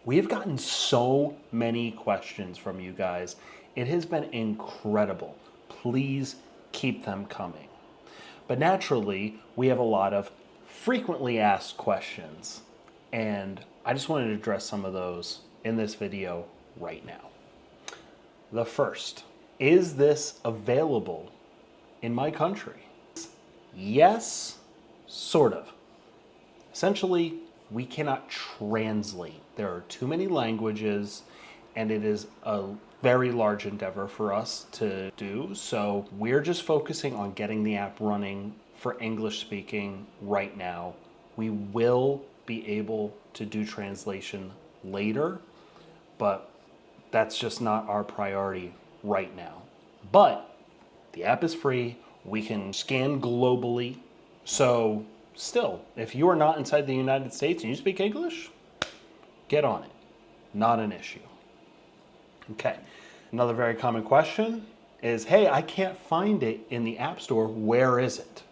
We have gotten so many questions from you guys. It has been incredible. Please keep them coming. But naturally, we have a lot of frequently asked questions, and I just wanted to address some of those in this video right now. The first, is this available in my country? Yes, sort of. Essentially, we cannot translate. There are too many languages, and it is a very large endeavor for us to do. So we're just focusing on getting the app running for English speaking right now. We will be able to do translation later, but that's just not our priority right now. But the app is free. We can scan globally. So still, if you are not inside the United States and you speak English, get on it. Not an issue. Okay. Another very common question is, hey, I can't find it in the App Store. Where is it?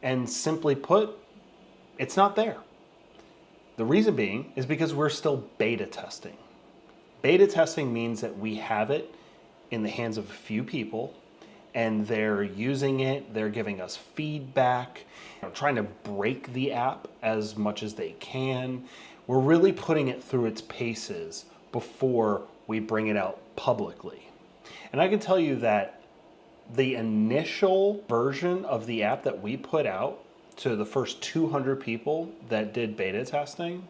And simply put, it's not there. The reason being is because we're still beta testing. Beta testing means that we have it in the hands of a few people, and they're using it, they're giving us feedback, trying to break the app as much as they can. We're really putting it through its paces before we bring it out publicly. And I can tell you that the initial version of the app that we put out to the first 200 people that did beta testing,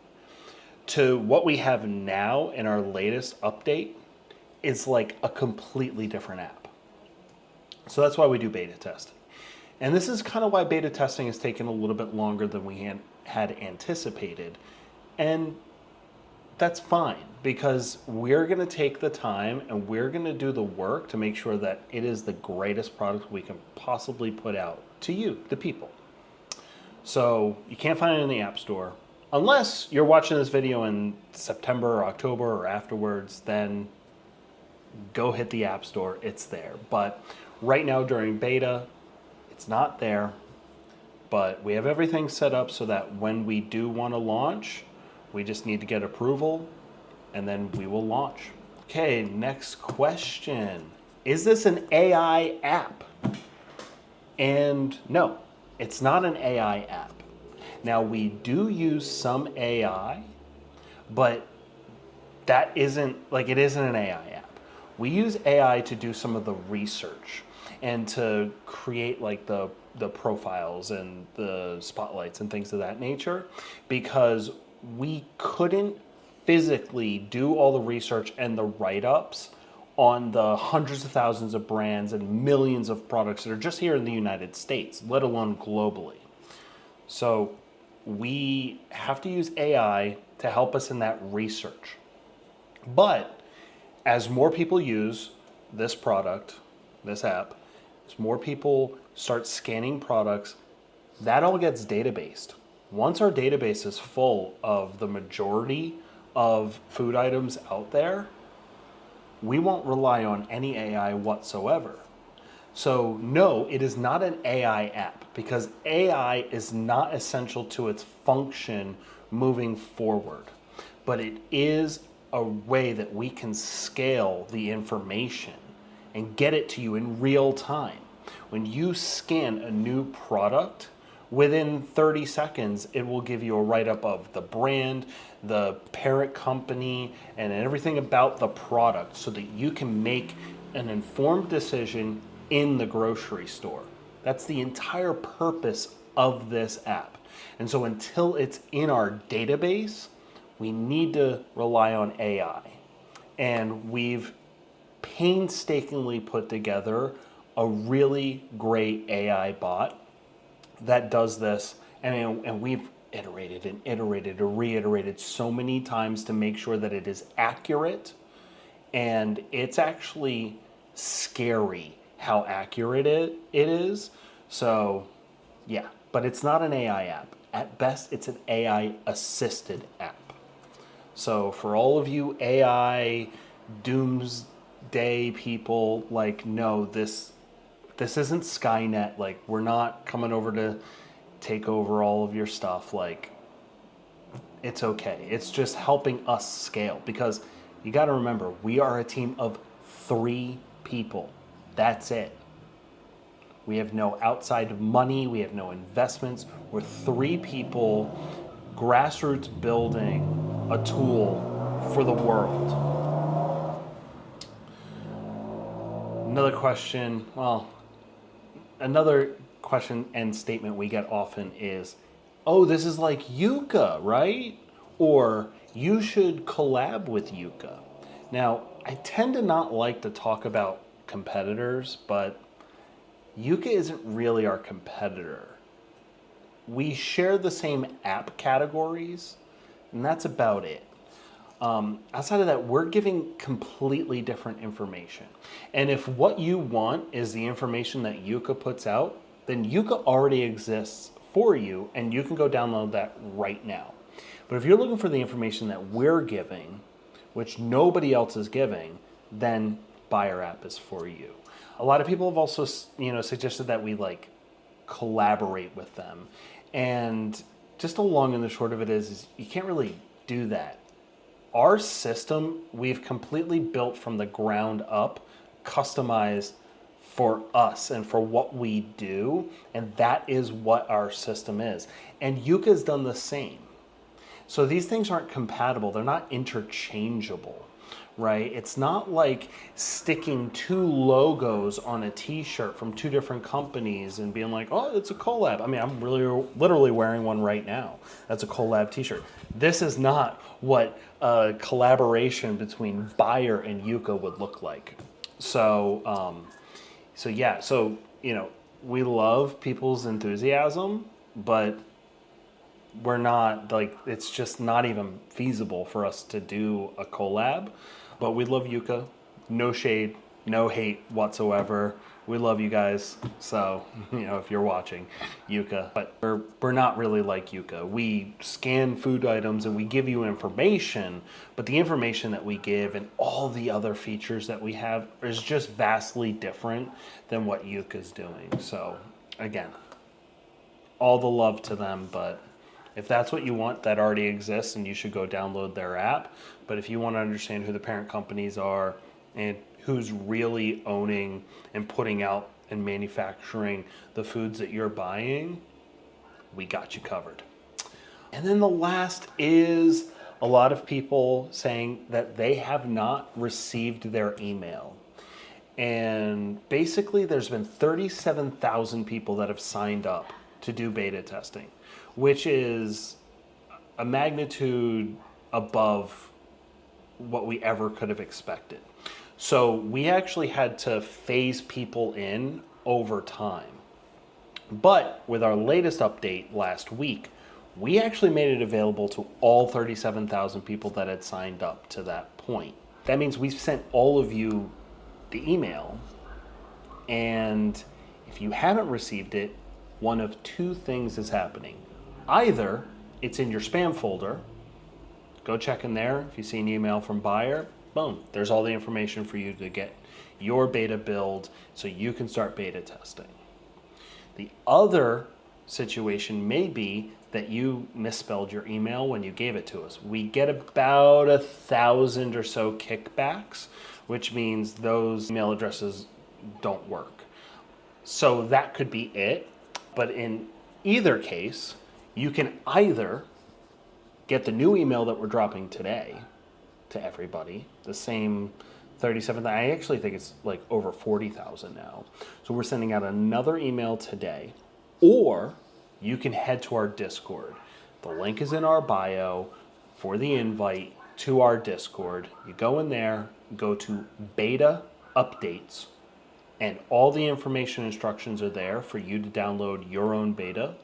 to what we have now in our latest update, is like a completely different app. So that's why we do beta testing. And this is kind of why beta testing has taken a little bit longer than we had anticipated. And that's fine, because we're going to take the time and we're going to do the work to make sure that it is the greatest product we can possibly put out to you, the people. So you can't find it in the App Store. Unless you're watching this video in September or October or afterwards, then go hit the App Store. It's there. But right now during beta, it's not there. But we have everything set up so that when we do want to launch, we just need to get approval, and then we will launch. Okay, next question. Is this an AI app? And no, it's not an AI app. Now, we do use some AI, but that isn't, like, it isn't an AI app. We use AI to do some of the research and to create like the profiles and the spotlights and things of that nature, because we couldn't physically do all the research and the write-ups on the hundreds of thousands of brands and millions of products that are just here in the United States, let alone globally. So we have to use AI to help us in that research. But as more people use this product, this app, as more people start scanning products, that all gets databased. Once our database is full of the majority of food items out there, we won't rely on any AI whatsoever. So no, it is not an AI app, because AI is not essential to its function moving forward. But it is a way that we can scale the information and get it to you in real time. When you scan a new product, within 30 seconds, it will give you a write-up of the brand, the parent company, and everything about the product, so that you can make an informed decision in the grocery store. That's the entire purpose of this app. And so until it's in our database, we need to rely on AI. And we've painstakingly put together a really great AI bot that does this, and we've iterated and iterated and reiterated so many times to make sure that it is accurate. And it's actually scary how accurate it is. So yeah, but it's not an AI app. At best, it's an AI assisted app. So for all of you AI doomsday people, like, no, this isn't Skynet. Like, we're not coming over to take over all of your stuff. Like, it's okay. It's just helping us scale because you got to remember, we are a team of 3 people. That's it. We have no outside money, we have no investments. We're 3 people grassroots building a tool for the world. Another question, another question and statement we get often is, oh, this is like Yuka, right? Or you should collab with Yuka. Now, I tend to not like to talk about competitors, but Yuka isn't really our competitor. We share the same app categories, and that's about it. Outside of that, we're giving completely different information. And if what you want is the information that Yuka puts out, then Yuka already exists for you, and you can go download that right now. But if you're looking for the information that we're giving, which nobody else is giving, then Buy Our App is for you. A lot of people have also, suggested that we collaborate with them, and just the long and the short of it is you can't really do that. Our system, we've completely built from the ground up, customized for us and for what we do, and that is what our system is. And Yuka's done the same. So these things aren't compatible, they're not interchangeable, right? It's not like sticking 2 logos on a t-shirt from 2 different companies and being like, oh, it's a collab. I mean, I'm literally wearing one right now. That's a collab t-shirt. This is not what a collaboration between Bayer and Yuka would look like. So we love people's enthusiasm, but we're not it's just not even feasible for us to do a collab. But we love Yuka. No shade, no hate whatsoever. We love you guys. So, if you're watching, Yuka. But we're not really like Yuka. We scan food items and we give you information, but the information that we give and all the other features that we have is just vastly different than what Yuka's doing. So, again, all the love to them, but if that's what you want, that already exists and you should go download their app. But if you want to understand who the parent companies are and who's really owning and putting out and manufacturing the foods that you're buying, we got you covered. And then the last is a lot of people saying that they have not received their email. And basically there's been 37,000 people that have signed up to do beta testing, which is a magnitude above what we ever could have expected. So we actually had to phase people in over time. But with our latest update last week, we actually made it available to all 37,000 people that had signed up to that point. That means we've sent all of you the email, and if you haven't received it, one of 2 things is happening. Either it's in your spam folder, go check in there. If you see an email from Bayer, boom, there's all the information for you to get your beta build so you can start beta testing. The other situation may be that you misspelled your email when you gave it to us. We get about 1,000 or so kickbacks, which means those email addresses don't work. So that could be it. But in either case, you can either get the new email that we're dropping today to everybody, the same 37,000. I actually think it's over 40,000 now. So we're sending out another email today, or you can head to our Discord. The link is in our bio for the invite to our Discord. You go in there, go to beta updates, and all the information instructions are there for you to download your own beta.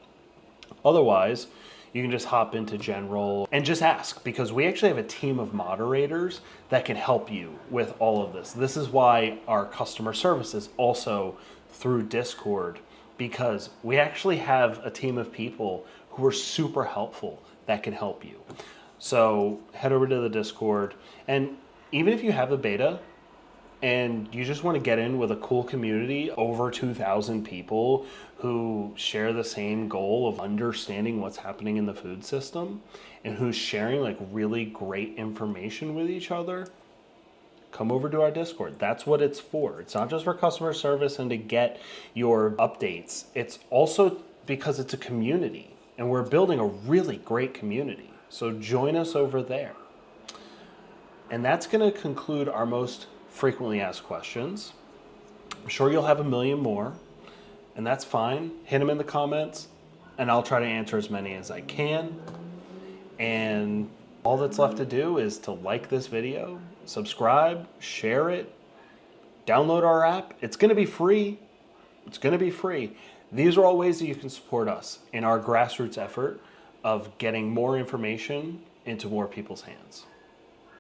Otherwise, you can just hop into general and just ask, because we actually have a team of moderators that can help you with all of this. This is why our customer service is also through Discord, because we actually have a team of people who are super helpful that can help you. So head over to the Discord, and even if you have a beta and you just want to get in with a cool community, over 2,000 people who share the same goal of understanding what's happening in the food system and who's sharing like really great information with each other, come over to our Discord. That's what it's for. It's not just for customer service and to get your updates. It's also because it's a community and we're building a really great community. So join us over there. And that's going to conclude our most frequently asked questions. I'm sure you'll have a million more, and that's fine. Hit them in the comments, and I'll try to answer as many as I can. And all that's left to do is to like this video, subscribe, share it, download our app. It's going to be free. It's going to be free. These are all ways that you can support us in our grassroots effort of getting more information into more people's hands.